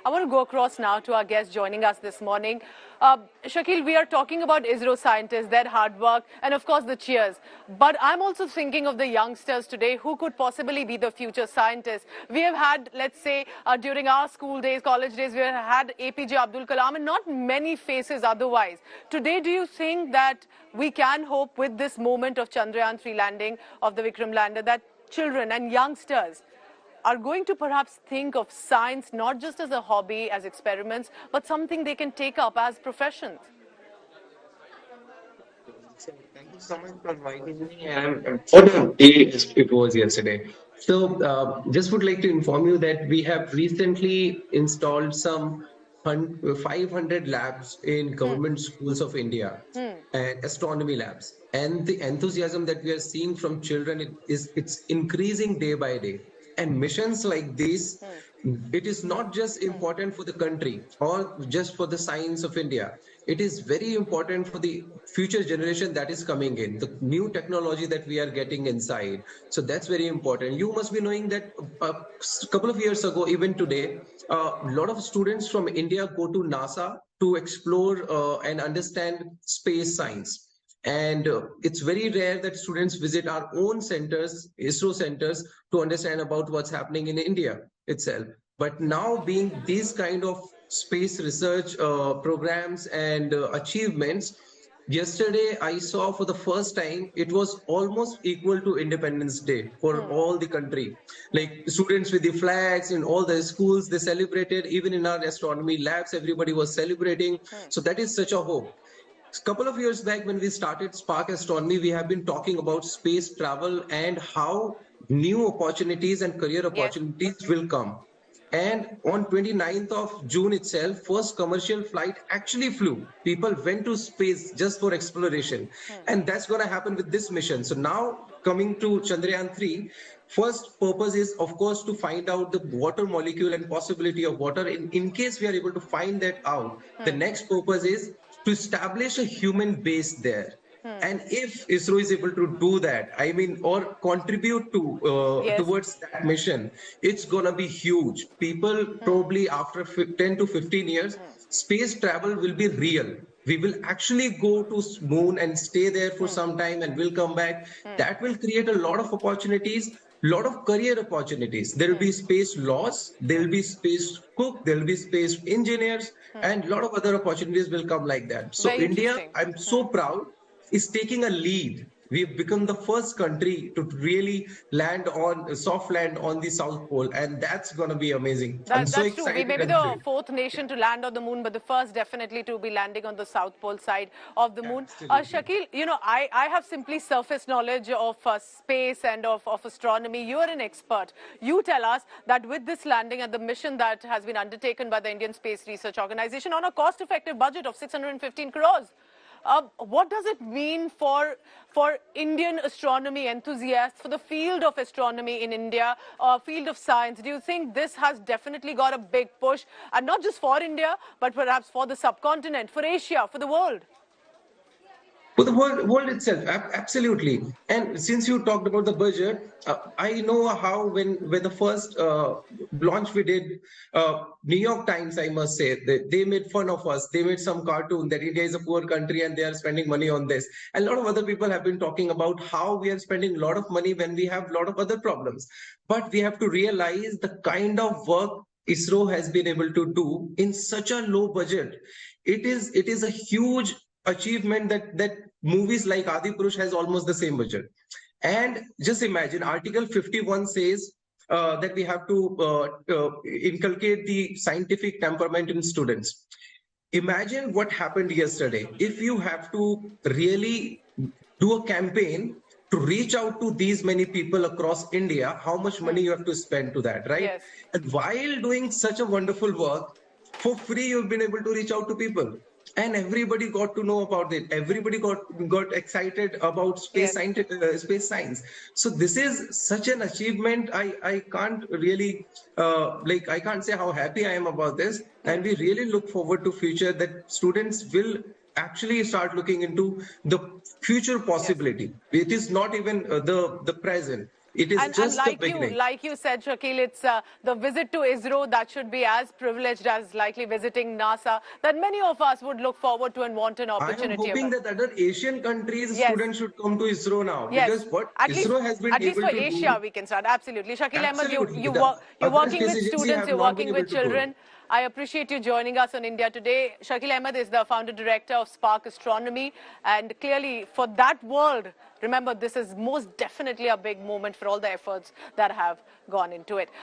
I want to go across now to our guest joining us this morning. Shakil, we are talking about ISRO scientists, their hard work, and of course the cheers. But I'm also thinking of the youngsters today who could possibly be the future scientists. We have had, let's say, during our school days, college days, we have had APJ Abdul Kalam and not many faces otherwise. Today, do you think that we can hope with this moment of Chandrayaan-3 landing of the Vikram lander that children and youngsters are going to perhaps think of science not just as a hobby, as experiments, but something they can take up as professions? Thank you so much for inviting me. And what a day it was yesterday. So, just would like to inform you that we have recently installed some 500 labs in government schools of India and astronomy labs. And the enthusiasm that we are seeing from children it's increasing day by day. And missions like these, it is not just important for the country or just for the science of India. It is very important for the future generation that is coming in, the new technology that we are getting inside. So that's very important. You must be knowing that a couple of years ago, even today, a lot of students from India go to NASA to explore and understand space science. And it's very rare that students visit our own centers, ISRO centers, to understand about what's happening in India itself. But now being these kind of space research programs and achievements, yesterday I saw for the first time, it was almost equal to Independence Day for all the country. Like students with the flags in all the schools, they celebrated, even in our astronomy labs, everybody was celebrating. So that is such a hope. A couple of years back when we started Spark Astronomy, we have been talking about space travel and how new opportunities and career Yes. opportunities will come. And on 29th of June itself, first commercial flight actually flew. People went to space just for exploration. And that's going to happen with this mission. So now coming to Chandrayaan-3, first purpose is, of course, to find out the water molecule and possibility of water. In case we are able to find that out, the next purpose is to establish a human base there. And if ISRO is able to do that, I mean, or contribute to Yes. towards that mission, it's gonna be huge. People probably after 10 to 15 years, space travel will be real. We will actually go to moon and stay there for some time and will come back. That will create a lot of opportunities, lot of career opportunities. There will be space laws, there will be space cook, there will be space engineers, and a lot of other opportunities will come like that. So Very India, interesting. I'm so proud, is taking a lead. We've become the first country to really land on soft land on the South Pole, and that's going to be amazing. I'm so That's true. We excited may be and the thrilled. fourth nation to land on the moon, but the first definitely to be landing on the South Pole side of the moon. Absolutely. Shakil, you know, I have simply surface knowledge of space and of astronomy. You are an expert. You tell us that with this landing and the mission that has been undertaken by the Indian Space Research Organization on a cost-effective budget of 615 crores, what does it mean for Indian astronomy enthusiasts, for the field of astronomy in India, field of science? Do you think this has definitely got a big push, and not just for India, but perhaps for the subcontinent, for Asia, for the world? For the world itself, absolutely. And since you talked about the budget, I know how when the first launch we did, New York Times, I must say, they made fun of us. They made some cartoon that India is a poor country and they are spending money on this. And a lot of other people have been talking about how we are spending a lot of money when we have a lot of other problems. But we have to realize the kind of work ISRO has been able to do in such a low budget. It is a huge achievement that movies like Adi Purush has almost the same budget. And just imagine, Article 51 says that we have to inculcate the scientific temperament in students. Imagine what happened yesterday. If you have to really do a campaign to reach out to these many people across India, how much money you have to spend to that, right? Yes. And while doing such a wonderful work, for free, you've been able to reach out to people. And everybody got to know about it. Everybody got excited about Yes. space science. So this is such an achievement. I can't really I can't say how happy I am about this. And we really look forward to future that students will actually start looking into the future possibility. It is not even the present. It is And just the like beginning. you said, Shakil, it's the visit to ISRO that should be as privileged as likely visiting NASA, that many of us would look forward to and want an I am opportunity of hoping it. that other Asian countries Yes, students should come to ISRO now, yes. because what ISRO has been At least able for to Asia, do, we can start. Absolutely. Shakil Ahmed, absolutely, you're other working space with agency students, have you're not been working able with to do it. children. I appreciate you joining us on India Today. Shakil Ahmed is the founder director of Spark Astronomy. And clearly, for that world, remember, this is most definitely a big moment for all the efforts that have gone into it.